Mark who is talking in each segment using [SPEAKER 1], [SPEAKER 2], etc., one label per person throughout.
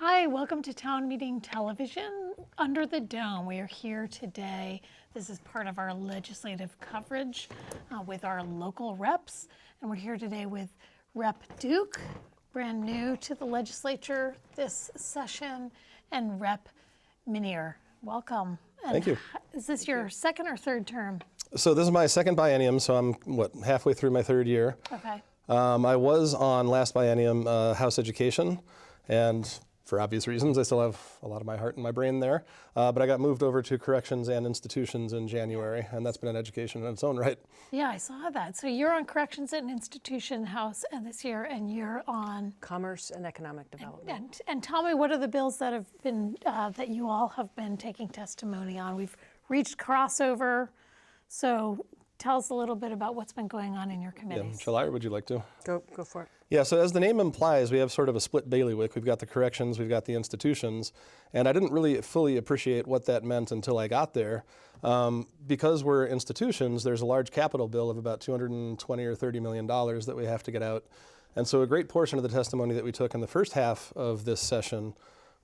[SPEAKER 1] Hi, welcome to Town Meeting Television Under the Dome. We are here today. This is part of our legislative coverage with our local reps. And we're here today with Rep. Duke, brand new to the legislature this session, and Rep. Minier. Welcome. And
[SPEAKER 2] Thank you.
[SPEAKER 1] Is this your second or third term?
[SPEAKER 2] So this is my second biennium, so I'm, halfway through my third year.
[SPEAKER 1] Okay.
[SPEAKER 2] I was on last biennium House Education, and for obvious reasons, I still have a lot of my heart and my brain there. But I got moved over to Corrections and Institutions in January, and that's been an education in its own right.
[SPEAKER 1] Yeah, I saw that. So you're on Corrections and Institution House and this year, and you're on
[SPEAKER 3] Commerce and Economic Development.
[SPEAKER 1] And tell me, what are the bills that have been that you all have been taking testimony on? We've reached crossover, so tell us a little bit about what's been going on in your committees.
[SPEAKER 2] Shall I, or would you like to?
[SPEAKER 3] Go for it.
[SPEAKER 2] Yeah, so as the name implies, we have sort of a split bailiwick. We've got the corrections, we've got the institutions, and I didn't really fully appreciate what that meant until I got there. Because we're institutions, there's a large capital bill of about $220 or $30 million that we have to get out. And so a great portion of the testimony that we took in the first half of this session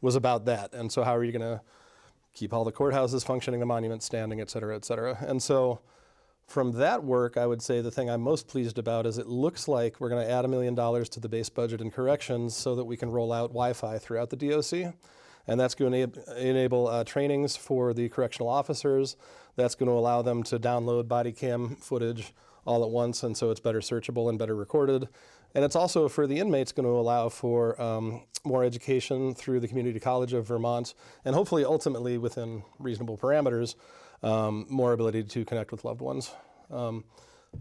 [SPEAKER 2] was about that. And so how are you going to keep all the courthouses functioning, the monuments standing, et cetera, et cetera. And so from that work, I would say the thing I'm most pleased about is it looks like we're going to add $1 million to the base budget in corrections so that we can roll out Wi-Fi throughout the DOC. And that's going to enable trainings for the correctional officers. That's going to allow them to download body cam footage all at once, and so it's better searchable and better recorded. And it's also, for the inmates, going to allow for more education through the Community College of Vermont, and hopefully, ultimately, within reasonable parameters, more ability to connect with loved ones.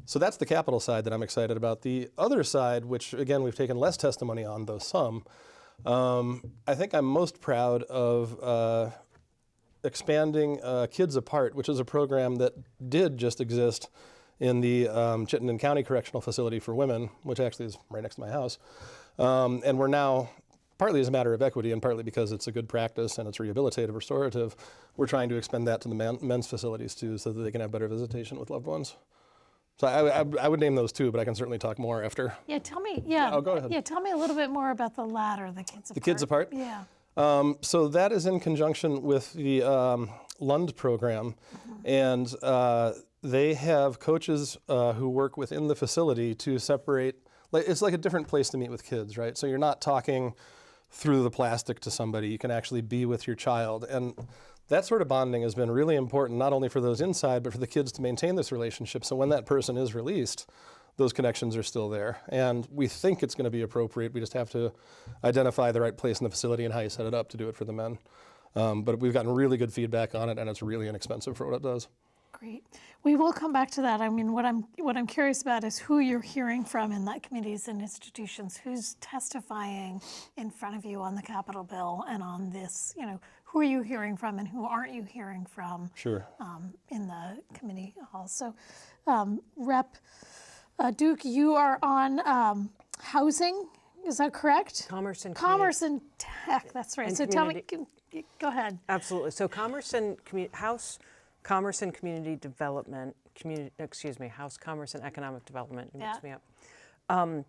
[SPEAKER 2] So that's the capital side that I'm excited about. The other side, which again we've taken less testimony on, though some, I think I'm most proud of expanding Kids Apart, which is a program that did just exist in the Chittenden County Correctional Facility for women, which actually is right next to my house. And we're now, partly as a matter of equity and partly because it's a good practice and it's rehabilitative, restorative, we're trying to expand that to the men's facilities too so that they can have better visitation with loved ones. So I would name those two, but I can certainly talk more after.
[SPEAKER 1] Yeah, tell me. Yeah.
[SPEAKER 2] Oh, go ahead.
[SPEAKER 1] Yeah, tell me a little bit more about the latter, the Kids Apart.
[SPEAKER 2] The Kids Apart?
[SPEAKER 1] Yeah.
[SPEAKER 2] So that is in conjunction with the Lund program, and they have coaches who work within the facility to separate. It's like a different place to meet with kids, right? So you're not talking through the plastic to somebody. You can actually be with your child. And that sort of bonding has been really important, not only for those inside, but for the kids to maintain this relationship. So when that person is released, those connections are still there. And we think it's going to be appropriate. We just have to identify the right place in the facility and how you set it up to do it for the men. But we've gotten really good feedback on it, and it's really inexpensive for what it does.
[SPEAKER 1] Great. We will come back to that. I mean, what I'm curious about is who you're hearing from in that committees and institutions. Who's testifying in front of you on the Capitol bill and on this? You know, who are you hearing from and who aren't you hearing from?
[SPEAKER 2] Sure.
[SPEAKER 1] In the committee halls. So, Rep. Duke, you are on housing. Is that correct?
[SPEAKER 3] Commerce and
[SPEAKER 1] Tech. That's right.
[SPEAKER 3] And
[SPEAKER 1] so
[SPEAKER 3] community.
[SPEAKER 1] Tell me. Go ahead.
[SPEAKER 3] Absolutely. So Commerce and Commerce and Community Development, House Commerce and Economic Development, you mixed me up.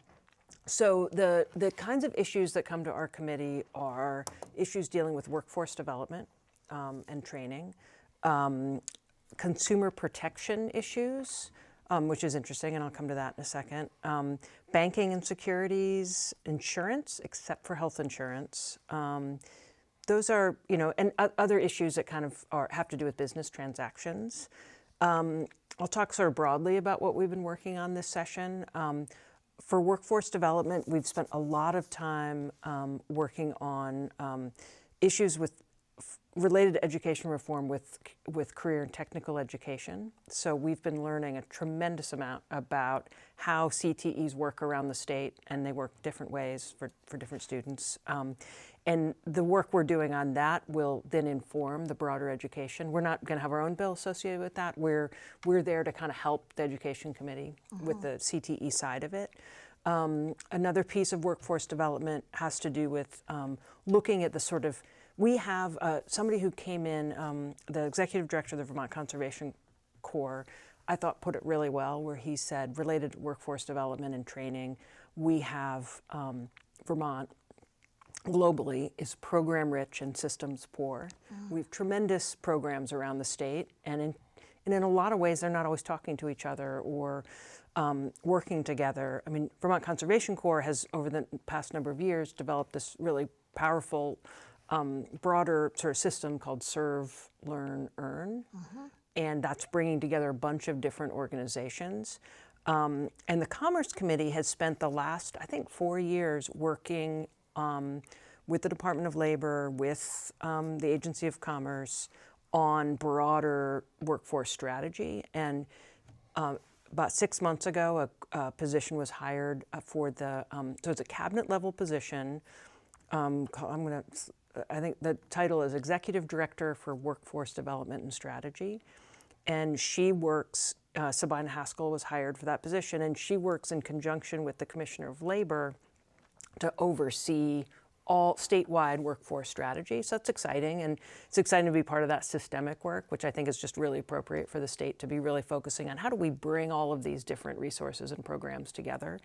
[SPEAKER 3] So the kinds of issues that come to our committee are issues dealing with workforce development and training, consumer protection issues, which is interesting, and I'll come to that in a second, banking and securities, insurance, except for health insurance. Those are, and other issues that kind of have to do with business transactions. I'll talk sort of broadly about what we've been working on this session. For workforce development, we've spent a lot of time working on issues related to education reform with career and technical education. So we've been learning a tremendous amount about how CTEs work around the state, and they work different ways for different students. And the work we're doing on that will then inform the broader education. We're not going to have our own bill associated with that. We're there to kind of help the Education Committee with the CTE side of it. Another piece of workforce development has to do with looking at the sort of, we have somebody who came in, the executive director of the Vermont Conservation Corps, I thought put it really well, where he said, related to workforce development and training, we have Vermont globally is program rich and systems poor. We have tremendous programs around the state, and in a lot of ways, they're not always talking to each other or working together. I mean, Vermont Conservation Corps has, over the past number of years, developed this really powerful, broader sort of system called Serve, Learn, Earn. And that's bringing together a bunch of different organizations. And the Commerce Committee has spent the last, I think, 4 years working with the Department of Labor, with the Agency of Commerce, on broader workforce strategy. And about 6 months ago, a position was hired for the, so it's a cabinet level position. I think the title is Executive Director for Workforce Development and Strategy. And she works, Sabina Haskell was hired for that position, and she works in conjunction with the Commissioner of Labor to oversee all statewide workforce strategy. So that's exciting, and it's exciting to be part of that systemic work, which I think is just really appropriate for the state to be really focusing on how do we bring all of these different resources and programs together.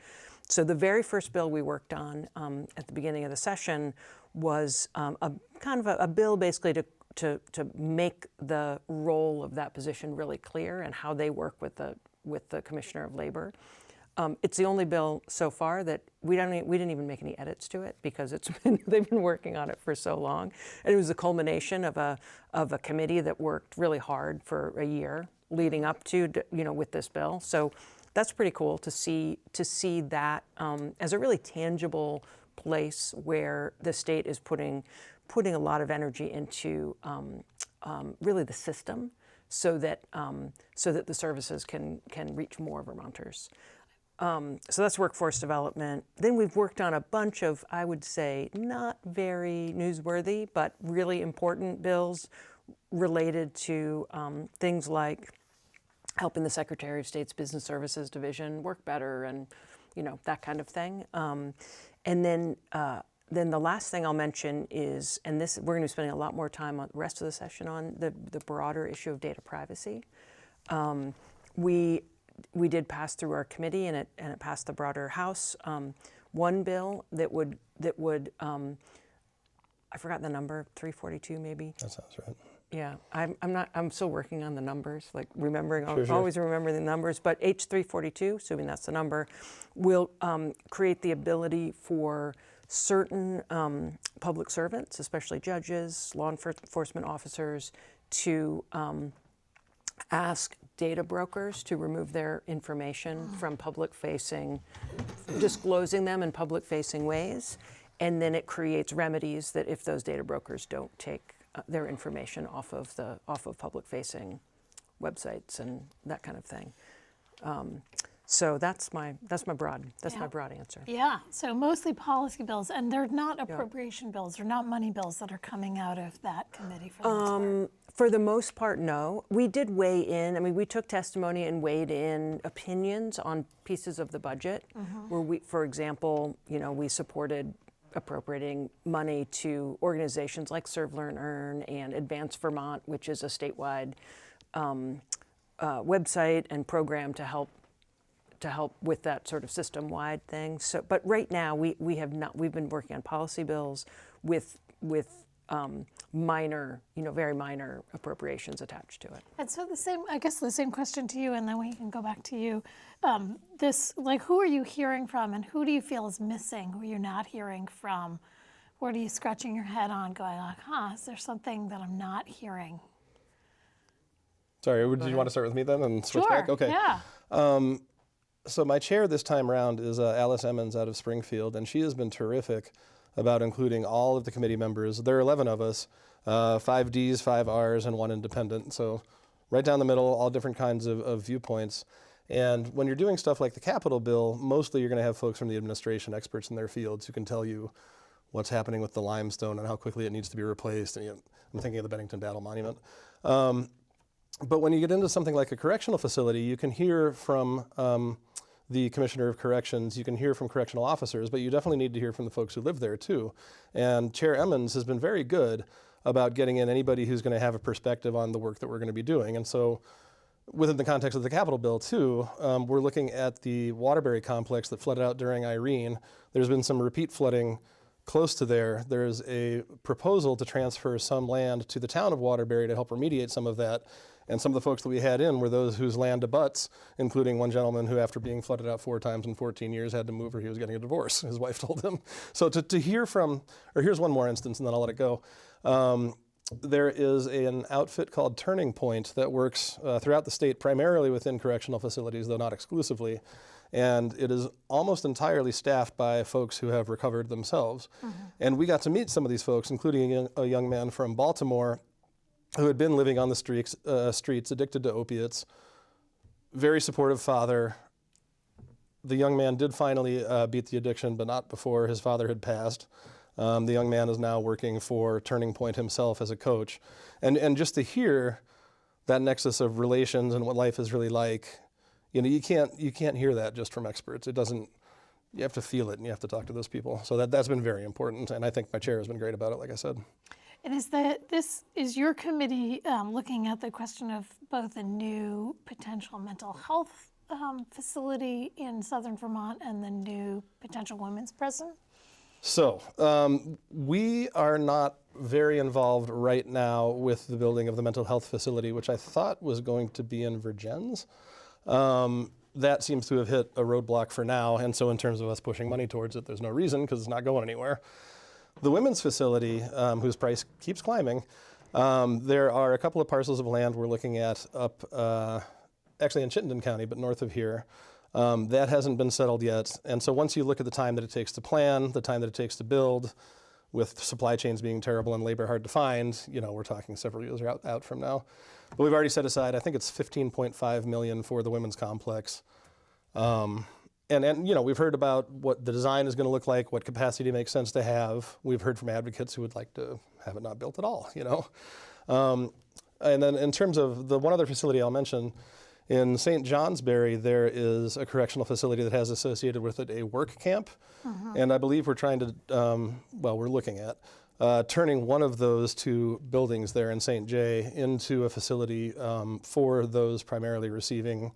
[SPEAKER 3] So the very first bill we worked on at the beginning of the session was a kind of a bill basically to make the role of that position really clear and how they work with the Commissioner of Labor. It's the only bill so far that we didn't even make any edits to it because they've been working on it for so long, and it was a culmination of a committee that worked really hard for a year leading up to with this bill. So that's pretty cool to see that as a really tangible place where the state is putting a lot of energy into really the system, so that the services can reach more Vermonters. So that's workforce development. Then we've worked on a bunch of, I would say, not very newsworthy, but really important bills related to things like helping the Secretary of State's Business Services Division work better, and that kind of thing. And then the last thing I'll mention is, and this we're going to be spending a lot more time on the rest of the session on, the broader issue of data privacy. We did pass through our committee, and it passed the broader House. One bill that would I forgot the number, 342 maybe.
[SPEAKER 2] That sounds right.
[SPEAKER 3] Yeah, I'm still working on the numbers, like remembering,
[SPEAKER 2] Sure.
[SPEAKER 3] always remember the numbers, but H342, assuming that's the number, will create the ability for certain public servants, especially judges, law enforcement officers, to ask data brokers to remove their information from public-facing, disclosing them in public-facing ways, and then it creates remedies that if those data brokers don't take their information off of public-facing websites and that kind of thing. So that's my broad answer.
[SPEAKER 1] Yeah, so mostly policy bills, and they're not appropriation bills, they're not money bills that are coming out of that committee for the most part.
[SPEAKER 3] For the most part, no. We did weigh in. I mean, we took testimony and weighed in opinions on pieces of the budget, where we, for example, we supported appropriating money to organizations like Serve, Learn, Earn and Advance Vermont, which is a statewide website and program to help with that sort of system-wide thing. So, but right now we have not. We've been working on policy bills with minor, very minor appropriations attached to it.
[SPEAKER 1] And so the same question to you, and then we can go back to you. Who are you hearing from, and who do you feel is missing, who you're not hearing from? What are you scratching your head on, going like, is there something that I'm not hearing?
[SPEAKER 2] Sorry, did you want to start with me then and switch back? Okay.
[SPEAKER 1] Yeah.
[SPEAKER 2] So my chair this time around is Alice Emmons out of Springfield, and she has been terrific about including all of the committee members. There are 11 of us, 5 Ds, 5 Rs, and 1 independent. So right down the middle, all different kinds of viewpoints. And when you're doing stuff like the Capitol bill, mostly you're going to have folks from the administration, experts in their fields, who can tell you what's happening with the limestone and how quickly it needs to be replaced. And I'm thinking of the Bennington Battle Monument. But when you get into something like a correctional facility, you can hear from the Commissioner of Corrections, you can hear from correctional officers, but you definitely need to hear from the folks who live there too. And Chair Emmons has been very good about getting in anybody who's going to have a perspective on the work that we're going to be doing. And so within the context of the Capitol bill too, we're looking at the Waterbury complex that flooded out during Irene. There's been some repeat flooding close to there's a proposal to transfer some land to the town of Waterbury to help remediate some of that. And some of the folks that we had in were those whose land abuts, including one gentleman who, after being flooded out 4 times in 14 years, had to move or he was getting a divorce, his wife told him. So to hear from, or here's one more instance and then I'll let it go. There is an outfit called Turning Point that works throughout the state, primarily within correctional facilities, though not exclusively. And it is almost entirely staffed by folks who have recovered themselves. And we got to meet some of these folks, including a young man from Baltimore who had been living on the streets, addicted to opiates, very supportive father. The young man did finally beat the addiction, but not before his father had passed. The young man is now working for Turning Point himself as a coach. And just to hear that nexus of relations and what life is really like, you know, you can't hear that just from experts. It doesn't, you have to feel it and you have to talk to those people. So that's been very important. And I think my chair has been great about it, like I said.
[SPEAKER 1] And is your committee looking at the question of both a new potential mental health facility in southern Vermont and the new potential women's prison?
[SPEAKER 2] So we are not very involved right now with the building of the mental health facility, which I thought was going to be in Virgins. That seems to have hit a roadblock for now, and so in terms of us pushing money towards it, there's no reason because it's not going anywhere. The women's facility, whose price keeps climbing, there are a couple of parcels of land we're looking at up, actually in Chittenden County, but north of here. That hasn't been settled yet, and so once you look at the time that it takes to plan, the time that it takes to build, with supply chains being terrible and labor hard to find, you know, we're talking several years out from now. But we've already set aside, I think it's $15.5 million for the women's complex. And you know, we've heard about what the design is going to look like, what capacity makes sense to have. We've heard from advocates who would like to have it not built at all, you know. And then in terms of the one other facility I'll mention, in St. Johnsbury, there is a correctional facility that has associated with it a work camp. And I believe we're trying to, well, we're looking at turning one of those 2 buildings there in St. J into a facility for those primarily receiving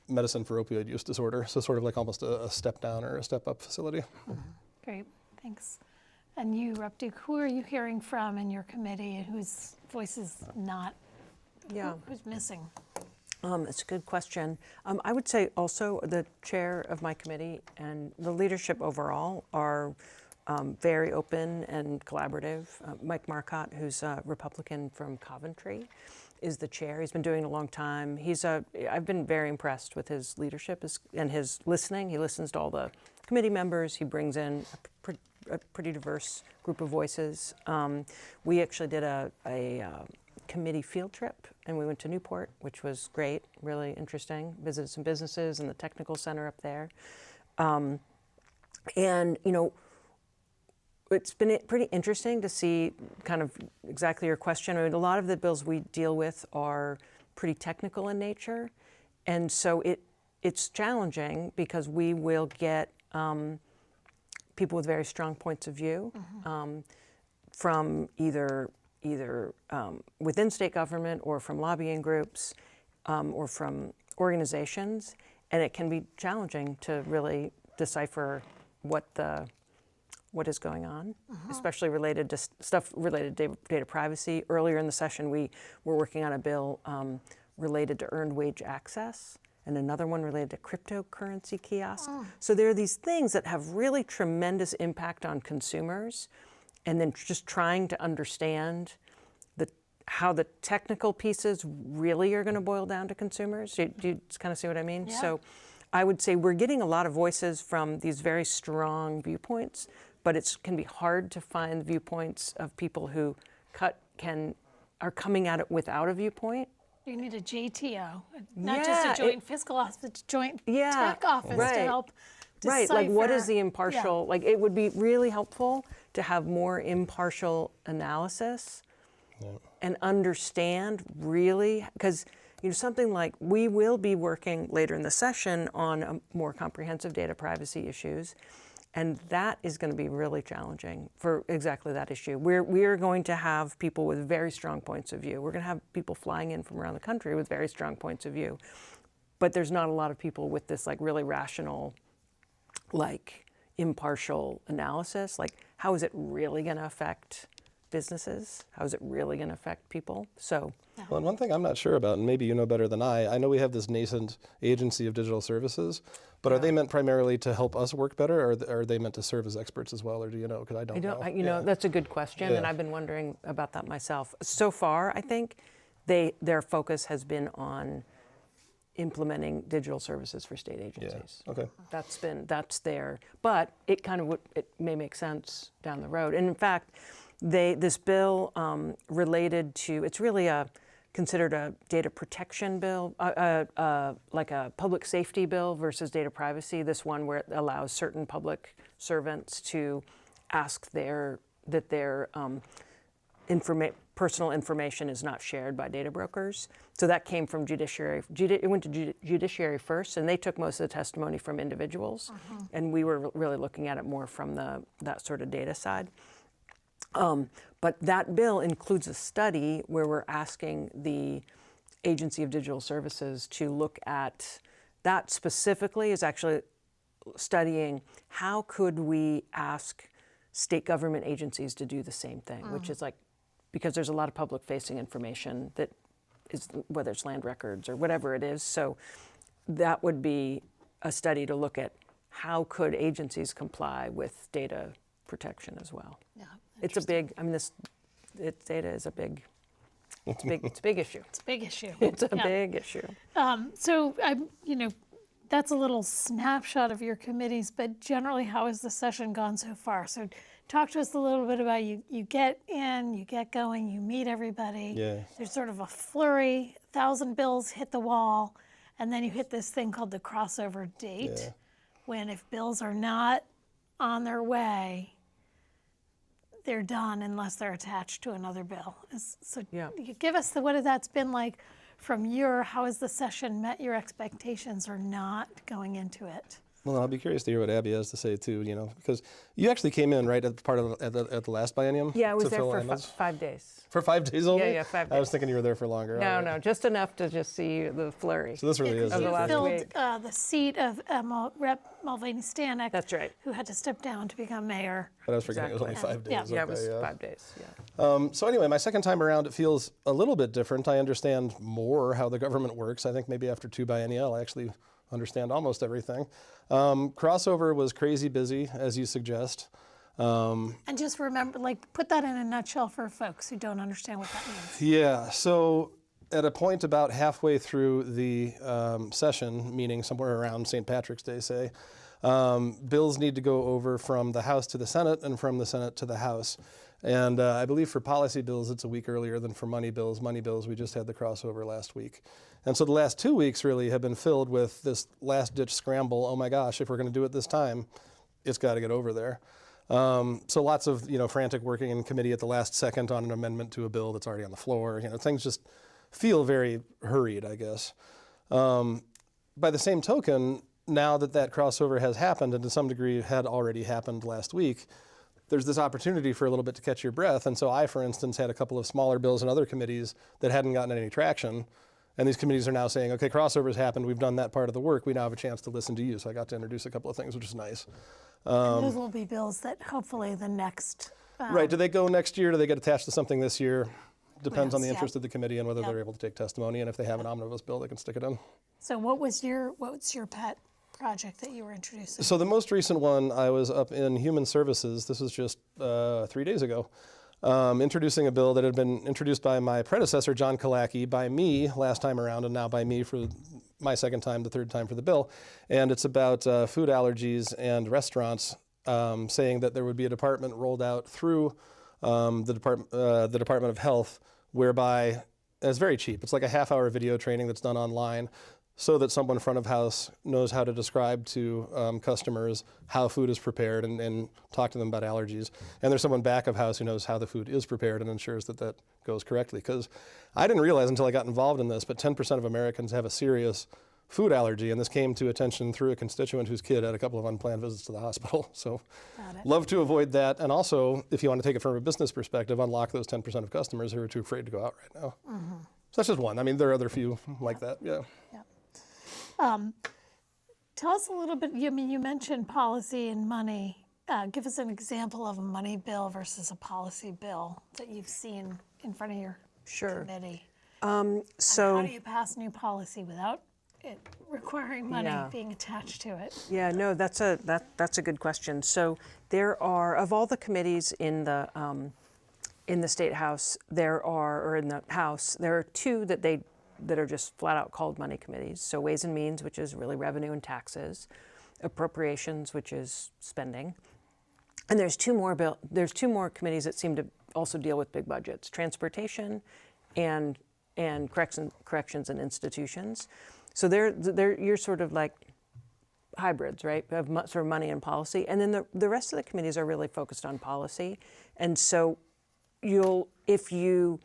[SPEAKER 2] medicine for opioid use disorder. So sort of like almost a step down or a step up facility.
[SPEAKER 1] Great, thanks. And you, Rep. Duke, who are you hearing from in your committee and whose voice is not, who's missing?
[SPEAKER 3] It's a good question. I would say also the chair of my committee and the leadership overall are very open and collaborative. Mike Marcotte, who's a Republican from Coventry, is the chair. He's been doing it a long time. I've been very impressed with his leadership and his listening. He listens to all the committee members. He brings in a pretty diverse group of voices. We actually did a committee field trip, and we went to Newport, which was great, really interesting. Visited some businesses and the technical center up there. And, you know, it's been pretty interesting to see kind of exactly your question. I mean, a lot of the bills we deal with are pretty technical in nature, and so it's challenging because we will get people with very strong points of view from either within state government or from lobbying groups or from organizations, and it can be challenging to really decipher what is going on, especially related to stuff related to data privacy. Earlier in the session, we were working on a bill related to earned wage access, and another one related to cryptocurrency kiosks. So there are these things that have really tremendous impact on consumers, and then just trying to understand how the technical pieces really are going to boil down to consumers. Do you kind of see what I mean?
[SPEAKER 1] Yeah.
[SPEAKER 3] So I would say we're getting a lot of voices from these very strong viewpoints, but it can be hard to find viewpoints of people who are coming at it without a viewpoint.
[SPEAKER 1] You need a JTO, not just a joint fiscal office, but a joint tech office to help decipher.
[SPEAKER 3] Right, like what is the impartial, like it would be really helpful to have more impartial analysis and understand really, because you know, something like we will be working later in the session on a more comprehensive data privacy issues, and that is going to be really challenging for exactly that issue. We are going to have people with very strong points of view. We're going to have people flying in from around the country with very strong points of view, but there's not a lot of people with this like really rational, like, impartial analysis. Like, how is it really going to affect businesses? How is it really going to affect people? So,
[SPEAKER 2] Well, and one thing I'm not sure about, and maybe you know better than I know we have this nascent agency of digital services, but are they meant primarily to help us work better, or are they meant to serve as experts as well, or do you know? Because I don't know.
[SPEAKER 3] you know, that's a good question, and I've been wondering about that myself. So far, I think their focus has been on implementing digital services for state agencies.
[SPEAKER 2] Okay.
[SPEAKER 3] That's their, but it kind of it may make sense down the road. And in fact, this bill related to, it's really considered a data protection bill, like a public safety bill versus data privacy. This one where it allows certain public servants to ask that their personal information is not shared by data brokers. So that came from judiciary. It went to judiciary first, and they took most of the testimony from individuals, and we were really looking at it more from that sort of data side. But that bill includes a study where we're asking the Agency of Digital Services to look at that specifically, is actually studying how could we ask state government agencies to do the same thing, which is like, because there's a lot of public facing information that is, whether it's land records or whatever it is. So that would be a study to look at how could agencies comply with data protection as well.
[SPEAKER 1] Yeah,
[SPEAKER 3] it's a big, I mean, data is a big issue.
[SPEAKER 1] It's a big issue.
[SPEAKER 3] It's a big issue.
[SPEAKER 1] So that's a little snapshot of your committees, but generally, how has the session gone so far? So talk to us a little bit about you get in, you get going, you meet everybody.
[SPEAKER 2] Yeah.
[SPEAKER 1] There's sort of a flurry, 1,000 bills hit the wall, and then you hit this thing called the crossover date, when if bills are not on their way, they're done unless they're attached to another bill. So you give us what that's been like from how has the session met your expectations or not going into it?
[SPEAKER 2] Well, I'll be curious to hear what Abby has to say too, because you actually came in right at the last biennium.
[SPEAKER 3] Yeah, I was there for 5 days.
[SPEAKER 2] For 5 days only?
[SPEAKER 3] Yeah, 5 days.
[SPEAKER 2] I was thinking you were there for longer.
[SPEAKER 3] No, just enough to just see the flurry.
[SPEAKER 2] So this really is.
[SPEAKER 3] Of the last
[SPEAKER 1] filled
[SPEAKER 3] week.
[SPEAKER 1] The seat of Rep. Mulvaney Stanek.
[SPEAKER 3] That's right.
[SPEAKER 1] Who had to step down to become mayor.
[SPEAKER 2] But I was forgetting it was only 5 days.
[SPEAKER 1] Yeah,
[SPEAKER 3] it was 5 days.
[SPEAKER 2] So anyway, my second time around, it feels a little bit different. I understand more how the government works. I think maybe after 2 biennial, I actually understand almost everything. Crossover was crazy busy, as you suggest.
[SPEAKER 1] And just remember, put that in a nutshell for folks who don't understand what that means.
[SPEAKER 2] Yeah, so at a point about halfway through the session, meaning somewhere around St. Patrick's Day, say, bills need to go over from the House to the Senate and from the Senate to the House. And I believe for policy bills, it's a week earlier than for money bills. Money bills, we just had the crossover last week. And so the last 2 weeks really have been filled with this last-ditch scramble. Oh my gosh, if we're going to do it this time, it's got to get over there. So lots of frantic working in committee at the last second on an amendment to a bill that's already on the floor. Things just feel very hurried, I guess. By the same token, now that crossover has happened, and to some degree had already happened last week, there's this opportunity for a little bit to catch your breath. And so I, for instance, had a couple of smaller bills in other committees that hadn't gotten any traction. And these committees are now saying, okay, crossover's happened. We've done that part of the work. We now have a chance to listen to you. So I got to introduce a couple of things, which is nice.
[SPEAKER 1] And those will be bills that hopefully the next...
[SPEAKER 2] right. Do they go next year? Do they get attached to something this year? Depends on the
[SPEAKER 1] Yes,
[SPEAKER 2] interest of the committee and whether they're able to take testimony. And if they have an omnibus bill, they can stick it in.
[SPEAKER 1] So what's your pet project that you were introducing?
[SPEAKER 2] So the most recent one, I was up in Human Services. This was just 3 days ago. Introducing a bill that had been introduced by my predecessor, John Kalaki, by me last time around, and now by me for my second time, the third time for the bill. And it's about food allergies and restaurants, saying that there would be a department rolled out through the Department of Health, whereby it's very cheap. It's like a half-hour video training that's done online, so that someone front of house knows how to describe to customers how food is prepared and talk to them about allergies. And there's someone back of house who knows how the food is prepared and ensures that goes correctly. Because I didn't realize until I got involved in this, but 10% of Americans have a serious food allergy, and this came to attention through a constituent whose kid had a couple of unplanned visits to the hospital. So love to avoid that. And also, if you want to take it from a business perspective, unlock those 10% of customers who are too afraid to go out right now. So that's just one. I mean, there are other few like that, yeah.
[SPEAKER 1] Tell us a little bit, you mentioned policy and money. Give us an example of a money bill versus a policy bill that you've seen in front of your committee.
[SPEAKER 3] So
[SPEAKER 1] How do you pass new policy without it requiring money being attached to it?
[SPEAKER 3] yeah, no, that's a good question. So there are, of all the committees in the State House, or in the House, there are two that are just flat out called money committees. So Ways and Means, which is really revenue and taxes, Appropriations, which is spending, and there's two more committees that seem to also deal with big budgets: Transportation, and Corrections and Institutions. So you're sort of like hybrids, right? Of sort of money and policy, and then the rest of the committees are really focused on policy, and so if you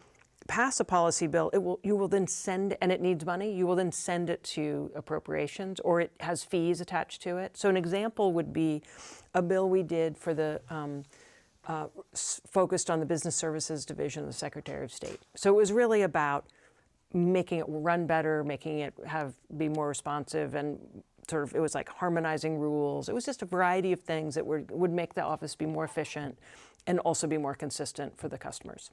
[SPEAKER 3] pass a policy bill, you will then send, and it needs money, you will then send it to Appropriations, or it has fees attached to it. So an example would be a bill we did for the focused on the Business Services Division of the Secretary of State. So it was really about making it run better, making it be more responsive, and sort of, it was like harmonizing rules. It was just a variety of things that would make the office be more efficient and also be more consistent for the customers.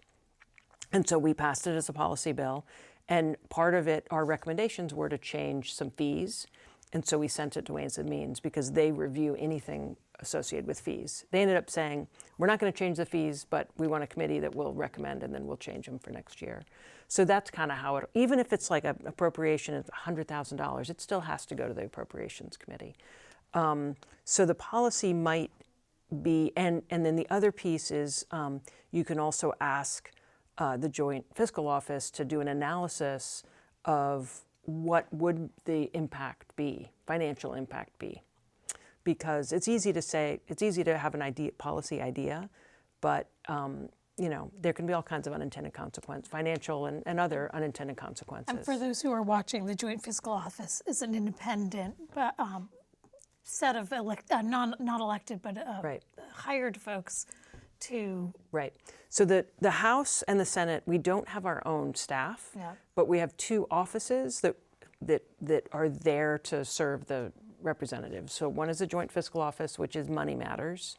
[SPEAKER 3] And so we passed it as a policy bill, and part of it, our recommendations were to change some fees, and so we sent it to Ways and Means because they review anything associated with fees. They ended up saying, we're not going to change the fees, but we want a committee that will recommend, and then we'll change them for next year. So that's kind of how even if it's like an appropriation of $100,000, it still has to go to the Appropriations Committee. So the policy might be, and then the other piece is you can also ask the Joint Fiscal Office to do an analysis of what would the impact be, financial impact be. Because it's easy to have an policy idea, but there can be all kinds of unintended consequences, financial and other unintended consequences.
[SPEAKER 1] And for those who are watching, the Joint Fiscal Office is an independent set of not elected, but hired folks to...
[SPEAKER 3] Right. So the House and the Senate, we don't have our own staff, but we have two offices that are there to serve the representatives. So one is the Joint Fiscal Office, which is Money Matters,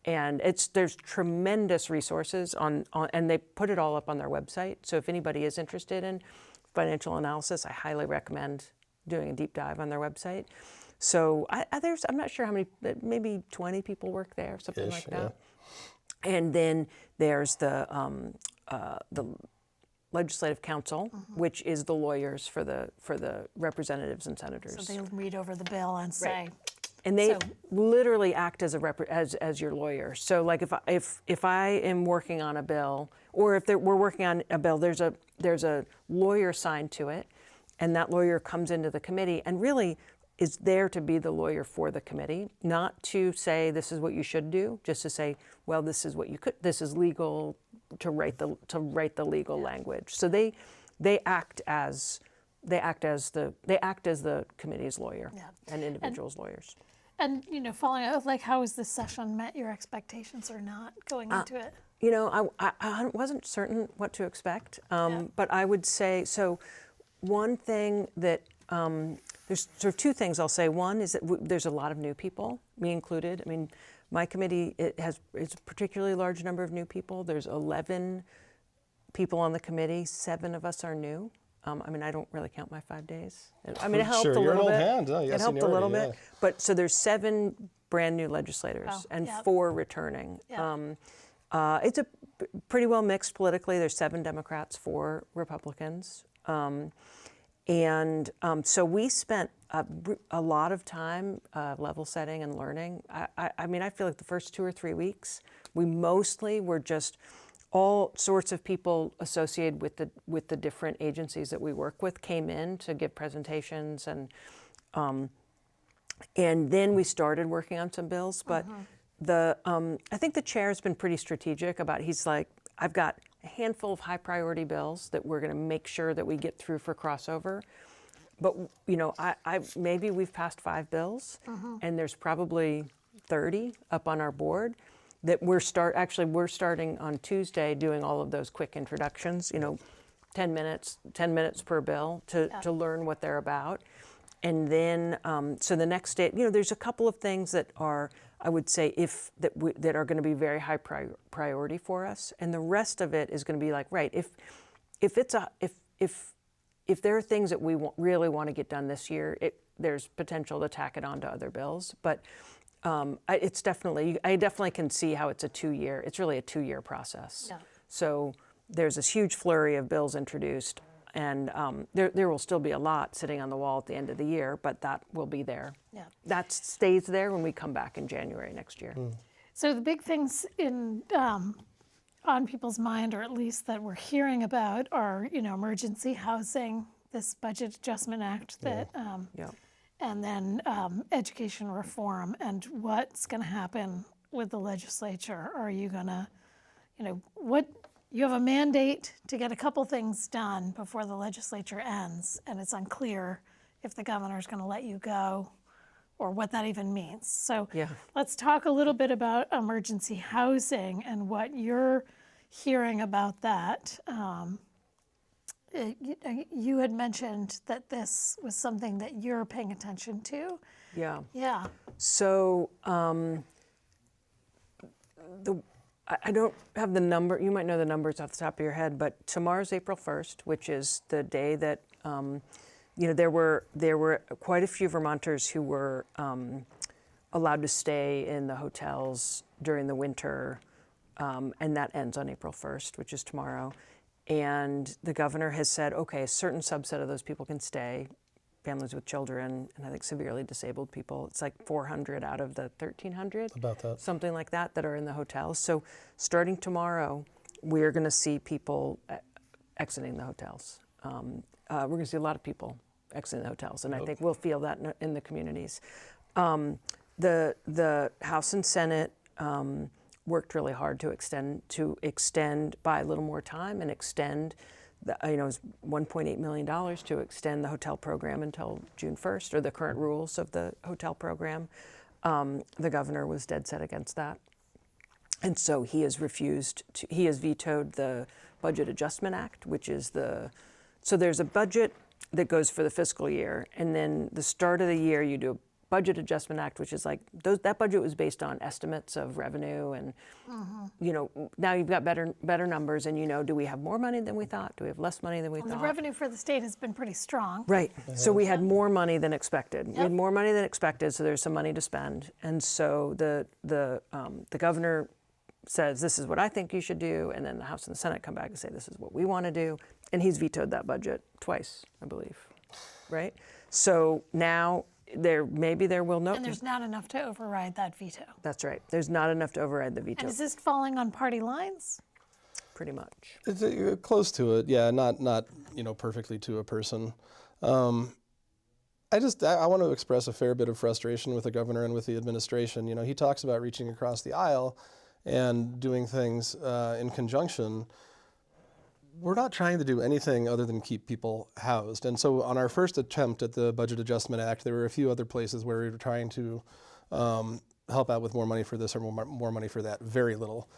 [SPEAKER 3] and there's tremendous resources and they put it all up on their website. So if anybody is interested in financial analysis, I highly recommend doing a deep dive on their website. So I'm not sure how many, maybe 20 people work there, something like that. Yeah. And then there's the Legislative Council, which is the lawyers for the representatives and senators.
[SPEAKER 1] So they read over the bill and say.
[SPEAKER 3] And they literally act as as your lawyer. So like if I am working on a bill, or if we're working on a bill, there's a lawyer assigned to it, and that lawyer comes into the committee and really is there to be the lawyer for the committee, not to say this is what you should do, just to say, well, this is what you could, this is legal, to write the legal language. So they act as the committee's lawyer and individuals' lawyers.
[SPEAKER 1] And following up, like, how has this session met your expectations or not going into it?
[SPEAKER 3] I wasn't certain what to expect, but I would say, so one thing that, there's sort of two things I'll say. One is that there's a lot of new people, me included. I mean, my committee, it's a particularly large number of new people. There's 11 people on the committee. 7 of us are new. I mean, I don't really count my 5 days. I mean, it helped a little bit. It helped a little bit. But so there's 7 brand new legislators and 4 returning. It's a pretty well mixed politically. There's 7 Democrats, 4 Republicans. So we spent a lot of time level setting and learning. I mean, I feel like the first 2 or 3 weeks, we mostly were just all sorts of people associated with the different agencies that we work with came in to give presentations, and then we started working on some bills. But I think the chair's been pretty strategic about. He's like, I've got a handful of high priority bills that we're going to make sure that we get through for crossover. But maybe we've passed 5 bills, and there's probably 30 up on our board that we're starting on Tuesday doing all of those quick introductions. 10 minutes per bill to learn what they're about, And then, so the next day, there's a couple of things that are, I would say, that are going to be very high priority for us, and the rest of it is going to be like, right, if there are things that we really want to get done this year, there's potential to tack it on to other bills, but I definitely can see how it's really a 2-year process.
[SPEAKER 1] Yeah.
[SPEAKER 3] So there's this huge flurry of bills introduced, and there will still be a lot sitting on the wall at the end of the year, but that will be there.
[SPEAKER 1] Yeah.
[SPEAKER 3] That stays there when we come back in January next year.
[SPEAKER 1] So the big things on people's mind, or at least that we're hearing about, are emergency housing, this Budget Adjustment Act that, and then education reform, and what's going to happen with the legislature. Are you going to, you have a mandate to get a couple things done before the legislature ends, and it's unclear if the governor's going to let you go or what that even means. So let's talk a little bit about emergency housing and what you're hearing about that. You had mentioned that this was something that you're paying attention to.
[SPEAKER 3] Yeah.
[SPEAKER 1] Yeah.
[SPEAKER 3] So I don't have the number. You might know the numbers off the top of your head, but tomorrow's April 1st, which is the day that there were quite a few Vermonters who were allowed to stay in the hotels during the winter, and that ends on April 1st, which is tomorrow. And the governor has said, okay, a certain subset of those people can stay, families with children, and I think severely disabled people. It's like 400 out of the 1,300,
[SPEAKER 2] About that.
[SPEAKER 3] something like that are in the hotels. So starting tomorrow, we're going to see people exiting the hotels. We're going to see a lot of people exiting the hotels, and I think we'll feel that in the communities. The House and Senate worked really hard to extend by a little more time and extend it was $1.8 million to extend the hotel program until June 1st, or the current rules of the hotel program. The governor was dead set against that. And so he has vetoed the Budget Adjustment Act, which is so there's a budget that goes for the fiscal year, and then the start of the year you do a Budget Adjustment Act, which is like that budget was based on estimates of revenue, and now you've got better numbers, and do we have more money than we thought? Do we have less money than we thought?
[SPEAKER 1] The revenue for the state has been pretty strong.
[SPEAKER 3] Right. So we had more money than expected. We had more money than expected, so there's some money to spend. And so the governor says, this is what I think you should do, and then the House and the Senate come back and say, this is what we want to do, and he's vetoed that budget twice, I believe. Right. So now there will
[SPEAKER 1] And there's not enough to override that veto.
[SPEAKER 3] That's right. There's not enough to override the veto.
[SPEAKER 1] And is this falling on party lines?
[SPEAKER 3] Pretty much.
[SPEAKER 2] It's close to it, yeah. Not perfectly to a person. I want to express a fair bit of frustration with the governor and with the administration. He talks about reaching across the aisle and doing things in conjunction. We're not trying to do anything other than keep people housed. And so on our first attempt at the Budget Adjustment Act, there were a few other places where we were trying to help out with more money for this or more money for that, very little.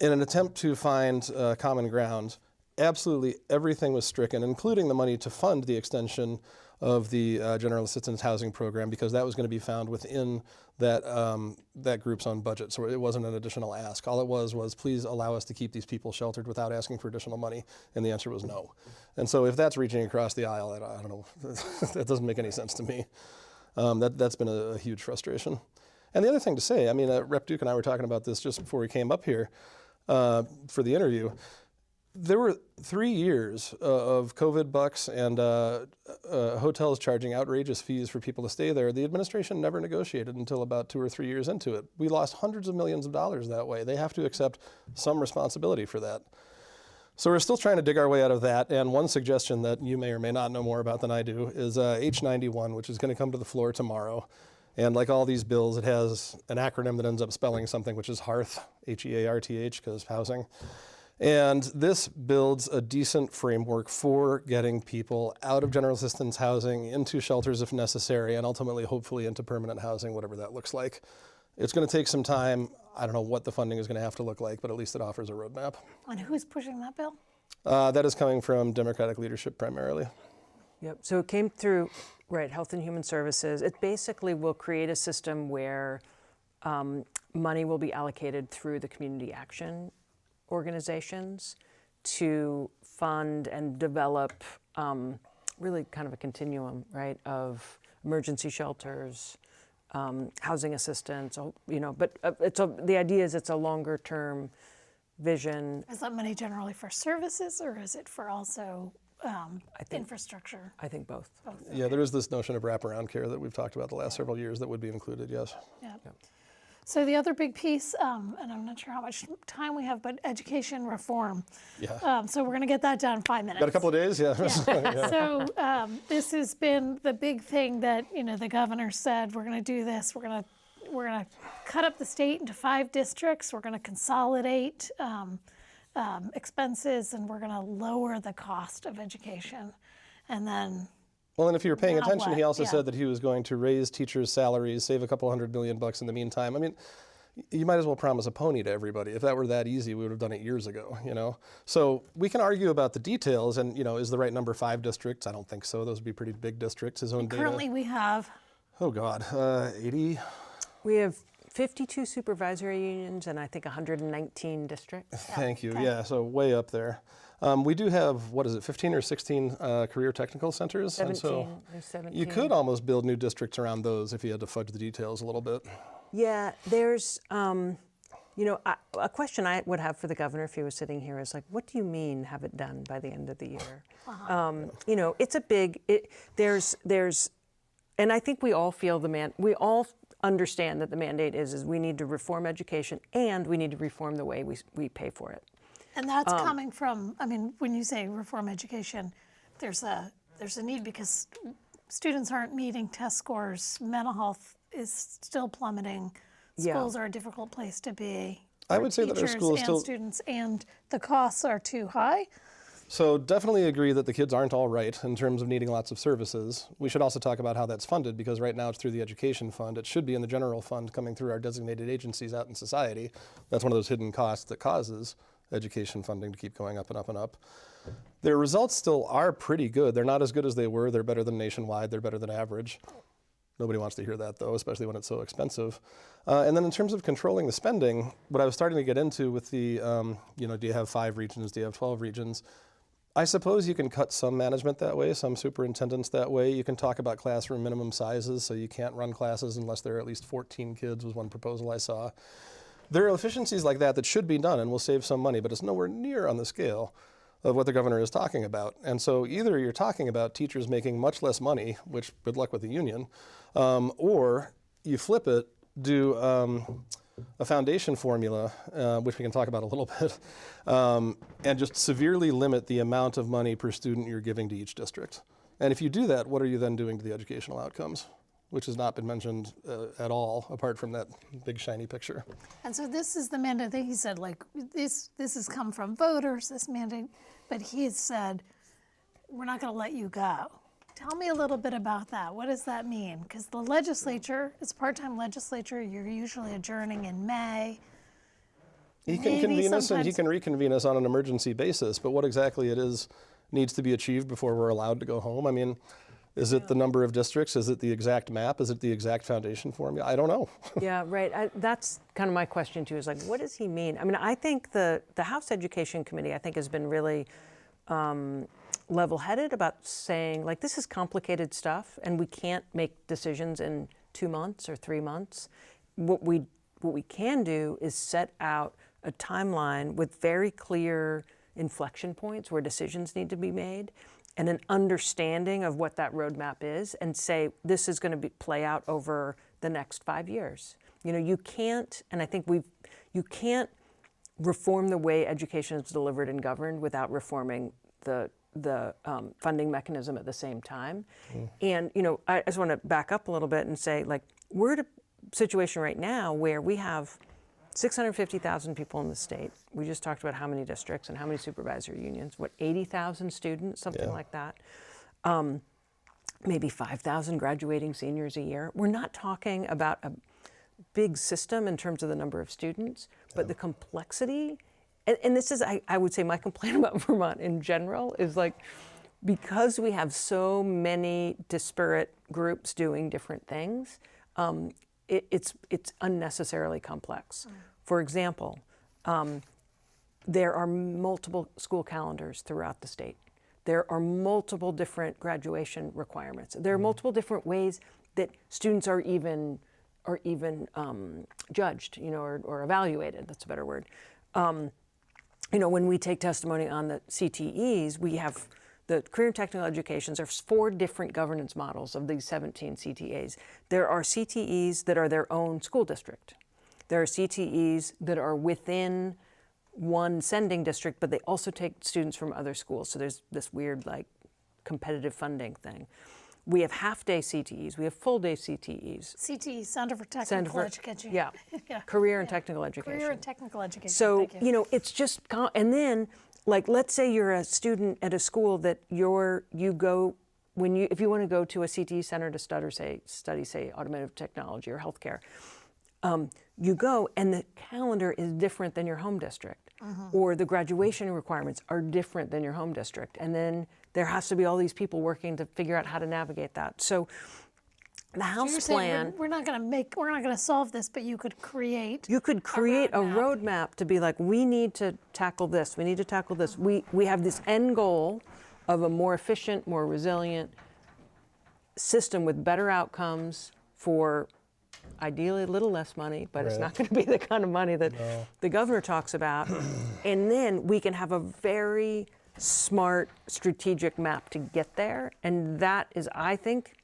[SPEAKER 2] In an attempt to find common ground, absolutely everything was stricken, including the money to fund the extension of the General Assistance Housing Program, because that was going to be found within that group's own budget. So it wasn't an additional ask. All it was please allow us to keep these people sheltered without asking for additional money. And the answer was no. And so if that's reaching across the aisle, I don't know, that doesn't make any sense to me. That's been a huge frustration. And the other thing to say, Rep. Duke and I were talking about this just before we came up here for the interview. There were 3 years of COVID bucks and hotels charging outrageous fees for people to stay there. The administration never negotiated until about 2 or 3 years into it. We lost hundreds of millions of dollars that way. They have to accept some responsibility for that. So we're still trying to dig our way out of that. And one suggestion that you may or may not know more about than I do is H91, which is going to come to the floor tomorrow. And like all these bills, it has an acronym that ends up spelling something, which is HEARTH, H-E-A-R-T-H, because housing. And this builds a decent framework for getting people out of general assistance housing into shelters if necessary, and ultimately, hopefully, into permanent housing, whatever that looks like. It's going to take some time. I don't know what the funding is going to have to look like, but at least it offers a roadmap.
[SPEAKER 1] And who's pushing that bill?
[SPEAKER 2] That is coming from Democratic leadership primarily.
[SPEAKER 3] Yep. So it came through, right, Health and Human Services. It basically will create a system where money will be allocated through the community action organizations to fund and develop really kind of a continuum, right, of emergency shelters, housing assistance, but the idea is it's a longer term vision.
[SPEAKER 1] Is that money generally for services, or is it for also infrastructure?
[SPEAKER 3] I think both.
[SPEAKER 2] Yeah, there is this notion of wraparound care that we've talked about the last several years that would be included, yes.
[SPEAKER 1] Yeah. So the other big piece, and I'm not sure how much time we have, but education reform.
[SPEAKER 2] Yeah.
[SPEAKER 1] So we're going to get that done in 5 minutes.
[SPEAKER 2] Got a couple of days, yeah.
[SPEAKER 1] Yeah. So this has been the big thing that the governor said, we're going to do this. We're going to cut up the state into 5 districts. We're going to consolidate expenses, and we're going to lower the cost of education. And then.
[SPEAKER 2] Well, and if you were paying
[SPEAKER 1] Now
[SPEAKER 2] attention, he
[SPEAKER 1] what?
[SPEAKER 2] also
[SPEAKER 1] Yeah.
[SPEAKER 2] said that he was going to raise teachers' salaries, save a couple $100 million in the meantime. I mean, you might as well promise a pony to everybody. If that were that easy, we would have done it years ago, So we can argue about the details and, is the right number 5 districts? I don't think so. Those would be pretty big districts. His own data.
[SPEAKER 1] Currently we have.
[SPEAKER 2] Oh, God, 80?
[SPEAKER 3] We have 52 supervisory unions and I think 119 districts.
[SPEAKER 2] Thank you.
[SPEAKER 1] Okay.
[SPEAKER 2] Yeah, so way up there. We do have, 15 or 16 career technical centers?
[SPEAKER 3] 17.
[SPEAKER 2] And so
[SPEAKER 3] There's 17.
[SPEAKER 2] you could almost build new districts around those if you had to fudge the details a little bit.
[SPEAKER 3] Yeah, there's, a question I would have for the governor if he was sitting here is like, what do you mean have it done by the end of the year? It's a big, and I think we all feel we all understand that the mandate is we need to reform education and we need to reform the way we pay for it.
[SPEAKER 1] And that's coming from, when you say reform education, there's a need because students aren't meeting test scores, mental health is still plummeting,
[SPEAKER 3] Yeah.
[SPEAKER 1] schools are a difficult place to be.
[SPEAKER 2] I
[SPEAKER 1] for
[SPEAKER 2] would say that our
[SPEAKER 1] teachers
[SPEAKER 2] school is
[SPEAKER 1] and
[SPEAKER 2] still-
[SPEAKER 1] students, and the costs are too high.
[SPEAKER 2] So definitely agree that the kids aren't all right in terms of needing lots of services. We should also talk about how that's funded because right now it's through the education fund. It should be in the general fund coming through our designated agencies out in society. That's one of those hidden costs that causes education funding to keep going up and up and up. Their results still are pretty good. They're not as good as they were. They're better than nationwide. They're better than average. Nobody wants to hear that though, especially when it's so expensive. And then in terms of controlling the spending, what I was starting to get into with the, do you have 5 regions? Do you have 12 regions? I suppose you can cut some management that way, some superintendents that way. You can talk about classroom minimum sizes, so you can't run classes unless there are at least 14 kids was one proposal I saw. There are efficiencies like that that should be done and will save some money, but it's nowhere near on the scale of what the governor is talking about. And so either you're talking about teachers making much less money, which good luck with the union, or you flip it, do a foundation formula, which we can talk about a little bit, and just severely limit the amount of money per student you're giving to each district. And if you do that, what are you then doing to the educational outcomes? Which has not been mentioned at all, apart from that big shiny picture.
[SPEAKER 1] And so this is the mandate that he said, like, this has come from voters, this mandate, but he has said, we're not going to let you go. Tell me a little bit about that. What does that mean? Because the legislature, it's part-time legislature, you're usually adjourning in May.
[SPEAKER 2] He can
[SPEAKER 1] Maybe
[SPEAKER 2] convene us and he
[SPEAKER 1] sometimes-
[SPEAKER 2] can reconvene us on an emergency basis, but what exactly it is needs to be achieved before we're allowed to go home. I mean, is it the number of districts? Is it the exact map? Is it the exact foundation formula? I don't know.
[SPEAKER 3] Yeah, right. That's kind of my question too, is like, what does he mean? I mean, I think the House Education Committee, I think, has been really level-headed about saying, like, this is complicated stuff and we can't make decisions in 2 months or 3 months. What we can do is set out a timeline with very clear inflection points where decisions need to be made and an understanding of what that roadmap is, and say this is going to play out over the next 5 years. You can't, and I think you can't reform the way education is delivered and governed without reforming the funding mechanism at the same time. And I just want to back up a little bit and say, like, we're at a situation right now where we have 650,000 people in the state. We just talked about how many districts and how many supervisory unions. 80,000 students, something like that. Maybe 5,000 graduating seniors a year. We're not talking about a big system in terms of the number of students, but the complexity. And this is, I would say, my complaint about Vermont in general is, like, because we have so many disparate groups doing different things, it's unnecessarily complex. For example, there are multiple school calendars throughout the state. There are multiple different graduation requirements. There are multiple different ways that students are even judged, or evaluated. That's a better word. When we take testimony on the CTEs, we have the career and technical educations. There's 4 different governance models of these 17 CTAs. There are CTEs that are their own school district. There are CTEs that are within one sending district, but they also take students from other schools. So there's this weird competitive funding thing. We have half-day CTEs. We have full-day CTEs.
[SPEAKER 1] CTE, Center for Technical Education.
[SPEAKER 3] Yeah. Career and technical education.
[SPEAKER 1] Career and technical education.
[SPEAKER 3] So,
[SPEAKER 1] Thank you.
[SPEAKER 3] it's just, and then, let's say you're a student at a school that if you want to go to a CTE center to study, say, automotive technology or healthcare, you go and the calendar is different than your home district, or the graduation requirements are different than your home district, and then there has to be all these people working to figure out how to navigate that. So the House plan,
[SPEAKER 1] we're not going to solve this, but you could create
[SPEAKER 3] a roadmap to be like, we need to tackle this. We need to tackle this. We have this end goal of a more efficient, more resilient system with better outcomes for ideally a little less money, but it's not going to be the kind of money that the governor talks about. And then we can have a very smart strategic map to get there. And that is, I think,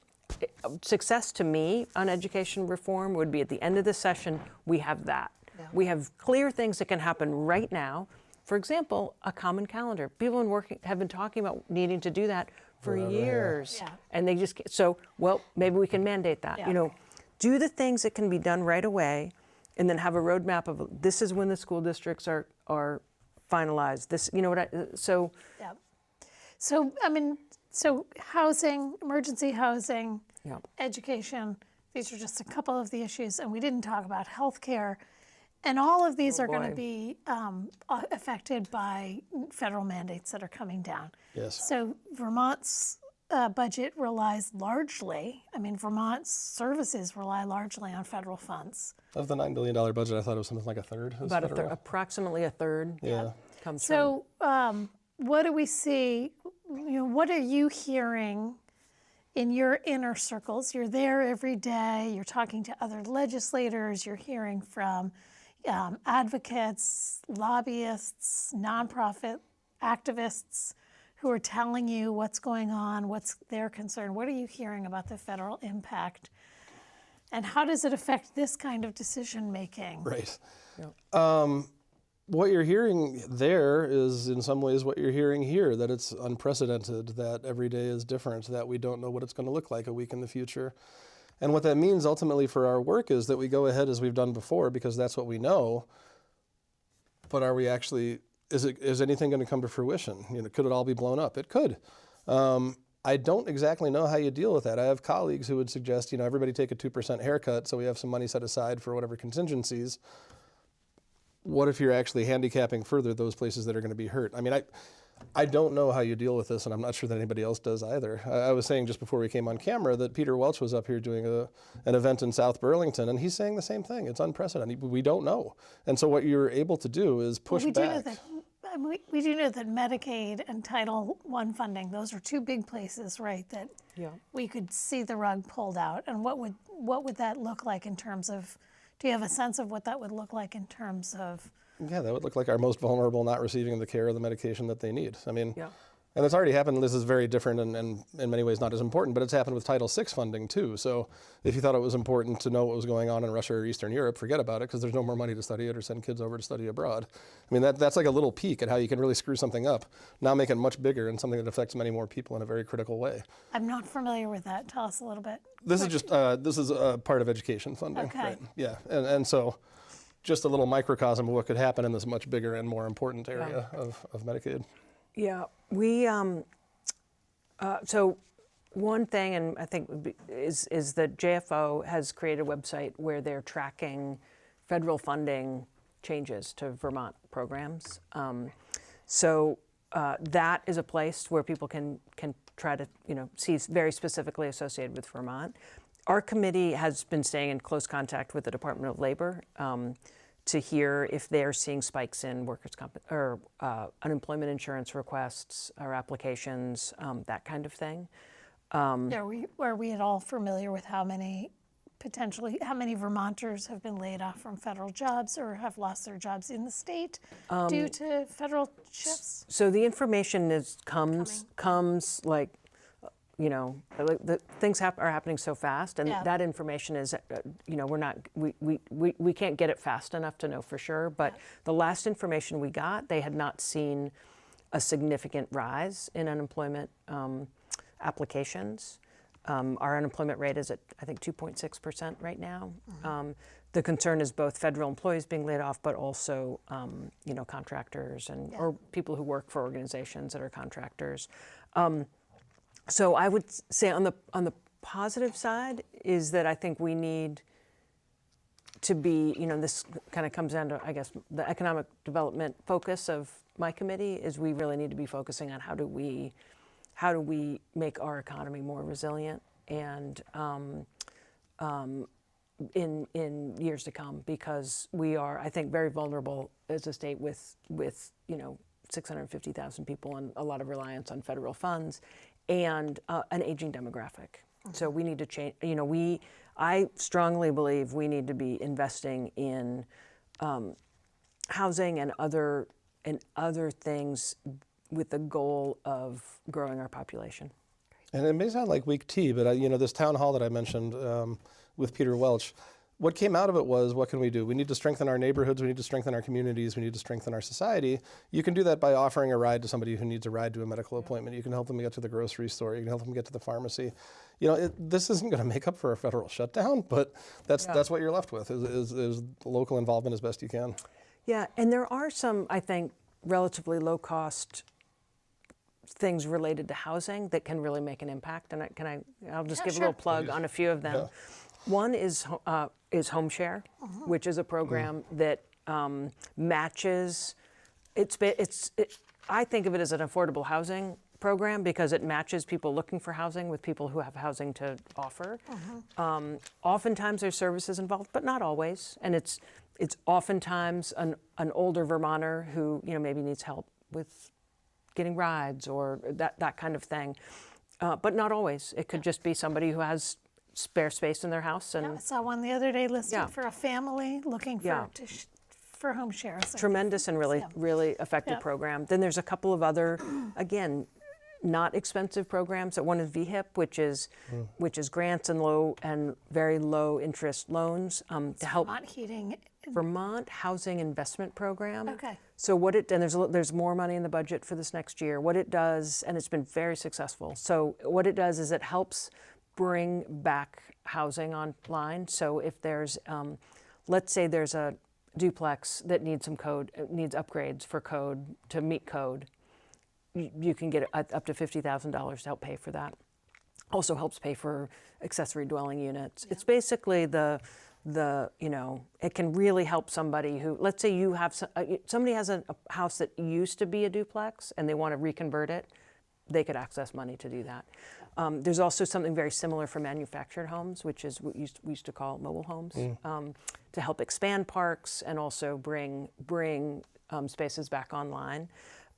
[SPEAKER 3] success to me on education reform would be at the end of the session, we have that. Yeah. We have clear things that can happen right now. For example, a common calendar. People have been talking about needing to do that for years. Yeah. And they just, maybe we can mandate that.
[SPEAKER 1] Yeah.
[SPEAKER 3] Do the things that can be done right away, and then have a roadmap of this is when the school districts are finalized. This,
[SPEAKER 1] So housing, emergency housing,
[SPEAKER 3] yeah.
[SPEAKER 1] education, these are just a couple of the issues, and we didn't talk about healthcare. And all of these are going to be affected by federal mandates that are coming down.
[SPEAKER 2] Yes.
[SPEAKER 1] So Vermont's budget relies largely, Vermont's services rely largely on federal funds.
[SPEAKER 2] Of the $9 billion budget, I thought it was something like a third.
[SPEAKER 3] Approximately a third.
[SPEAKER 2] Yeah.
[SPEAKER 3] Comes
[SPEAKER 1] from. So what do we see? What are you hearing in your inner circles? You're there every day. You're talking to other legislators. You're hearing from advocates, lobbyists, nonprofit activists who are telling you what's going on, what's their concern. What are you hearing about the federal impact? And how does it affect this kind of decision making?
[SPEAKER 2] Right. Yeah. What you're hearing there is in some ways what you're hearing here, that it's unprecedented, that every day is different, that we don't know what it's going to look like a week in the future. And what that means ultimately for our work is that we go ahead as we've done before because that's what we know. But are we actually, is anything going to come to fruition? Could it all be blown up? It could. I don't exactly know how you deal with that. I have colleagues who would suggest, everybody take a 2% haircut so we have some money set aside for whatever contingencies. What if you're actually handicapping further those places that are going to be hurt? I don't know how you deal with this, and I'm not sure that anybody else does either. I was saying just before we came on camera that Peter Welch was up here doing an event in South Burlington, and he's saying the same thing. It's unprecedented. We don't know. And so what you're able to do is push back.
[SPEAKER 1] We do know that Medicaid and Title I funding, those are two big places, right, that we could see the rug pulled out. And what would that look like in terms of, do you have a sense of what that would look like in terms of?
[SPEAKER 2] Yeah, that would look like our most vulnerable not receiving the care or the medication that they need. And it's already happened. This is very different and in many ways not as important, but it's happened with Title VI funding too. So if you thought it was important to know what was going on in Russia or Eastern Europe, forget about it because there's no more money to study it or send kids over to study abroad. That's like a little peek at how you can really screw something up, now make it much bigger and something that affects many more people in a very critical way.
[SPEAKER 1] I'm not familiar with that. Tell us a little bit.
[SPEAKER 2] This is a part of education funding.
[SPEAKER 1] Okay.
[SPEAKER 2] Right? Yeah, and so just a little microcosm of what could happen in this much bigger and more important area of Medicaid.
[SPEAKER 3] Yeah, we, so one thing, and I think is that JFO has created a website where they're tracking federal funding changes to Vermont programs. that is a place where people can try to, see very specifically associated with Vermont. Our committee has been staying in close contact with the Department of Labor to hear if they're seeing spikes in workers' comp or unemployment insurance requests or applications, that kind of thing.
[SPEAKER 1] Are we at all familiar with how many Vermonters have been laid off from federal jobs or have lost their jobs in the state due to federal shifts?
[SPEAKER 3] So the information comes like, the things are happening so fast, and that information is, we can't get it fast enough to know for sure. But the last information we got, they had not seen a significant rise in unemployment applications. Our unemployment rate is at, I think, 2.6% right now. The concern is both federal employees being laid off, but also, contractors or people who work for organizations that are contractors. So I would say on the positive side is that I think we need to be, this kind of comes down to, I guess, the economic development focus of my committee is we really need to be focusing on how do we make our economy more resilient and in years to come, because we are, I think, very vulnerable as a state with 650,000 people and a lot of reliance on federal funds and an aging demographic. So we need to change. I strongly believe we need to be investing in housing and other things with the goal of growing our population.
[SPEAKER 2] And it may sound like weak tea, but this town hall that I mentioned with Peter Welch, what came out of it was, what can we do? We need to strengthen our neighborhoods, we need to strengthen our communities, we need to strengthen our society. You can do that by offering a ride to somebody who needs a ride to a medical appointment. You can help them get to the grocery store, you can help them get to the pharmacy. This isn't going to make up for a federal shutdown, but that's what you're left with, is local involvement as best you can.
[SPEAKER 3] Yeah, and there are some, I think, relatively low-cost things related to housing that can really make an impact. And I'll just give a little plug on a few of them. Yeah. One is Home Share, which is a program that matches. I think of it as an affordable housing program because it matches people looking for housing with people who have housing to offer. Oftentimes there's services involved, but not always. And it's oftentimes an older Vermonter who maybe needs help with getting rides or that kind of thing, but not always. It could just be somebody who has spare space in their house. And
[SPEAKER 1] I saw one the other day listed for a family looking for Home Share. So
[SPEAKER 3] tremendous and really effective program. Then there's a couple of other, again, not expensive programs. One is VHIP, which is grants and very low interest loans to help Vermont Housing Investment Program.
[SPEAKER 1] Okay.
[SPEAKER 3] So there's more money in the budget for this next year. What it does, and it's been very successful. So what it does is it helps bring back housing online. So if there's, let's say there's a duplex that needs needs upgrades for code to meet code, you can get up to $50,000 to help pay for that. Also helps pay for accessory dwelling units. It's basically it can really help somebody who, let's say you have somebody has a house that used to be a duplex and they want to reconvert it, they could access money to do that. There's also something very similar for manufactured homes, which is what we used to call mobile homes, to help expand parks and also bring spaces back online.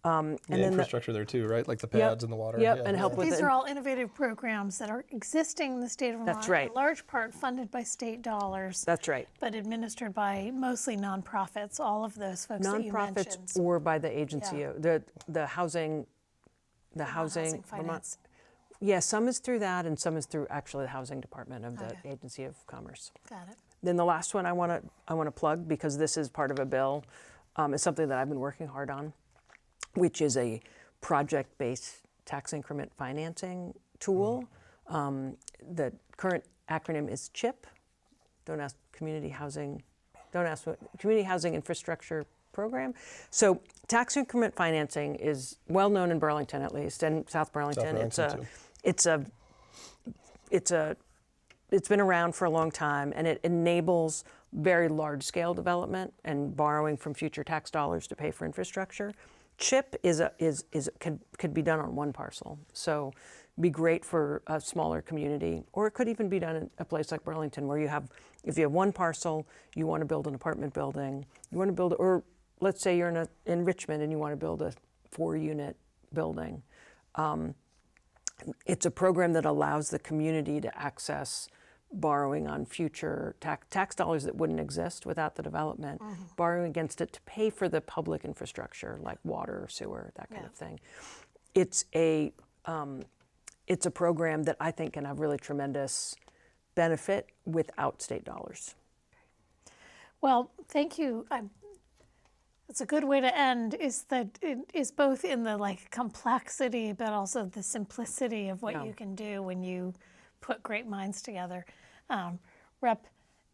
[SPEAKER 2] And then infrastructure there too, right? Like the pads and the water.
[SPEAKER 3] And help with
[SPEAKER 1] These are all innovative programs that are existing in the state of Vermont.
[SPEAKER 3] That's right.
[SPEAKER 1] In large part funded by state dollars.
[SPEAKER 3] That's right.
[SPEAKER 1] But administered by mostly nonprofits. All of those folks that you mentioned.
[SPEAKER 3] Nonprofits or by the agency, the housing
[SPEAKER 1] finance.
[SPEAKER 3] Vermont. Yeah, some is through that, and some is through actually the housing department of the Agency of Commerce.
[SPEAKER 1] Got it.
[SPEAKER 3] Then the last one I want to plug, because this is part of a bill, is something that I've been working hard on, which is a project-based tax increment financing tool. The current acronym is CHIP. Don't ask Community Housing Infrastructure Program. So tax increment financing is well known in Burlington, at least, and South Burlington. It's been around for a long time, and it enables very large-scale development and borrowing from future tax dollars to pay for infrastructure. CHIP could be done on one parcel, so be great for a smaller community, or it could even be done in a place like Burlington, where if you have one parcel, you want to build an apartment building, or let's say you're in Richmond and you want to build a 4-unit building. It's a program that allows the community to access borrowing on future tax dollars that wouldn't exist without the development, borrowing against it to pay for the public infrastructure like water or sewer, that kind of thing. It's a program that I think can have really tremendous benefit without state dollars.
[SPEAKER 1] Well, thank you. It's a good way to end, is that it is both in the complexity, but also the simplicity of what you can do when you put great minds together. Rep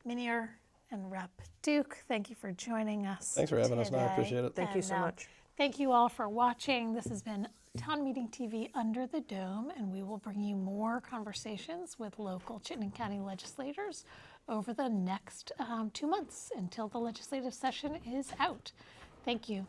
[SPEAKER 1] Minier and Rep Duke, thank you for joining us.
[SPEAKER 2] Thanks for having us. No, I
[SPEAKER 1] today.
[SPEAKER 2] appreciate it.
[SPEAKER 3] Thank you so much.
[SPEAKER 1] Thank you all for watching. This has been Town Meeting TV Under the Dome, and we will bring you more conversations with local Chittenden County legislators over the next 2 months until the legislative session is out. Thank you.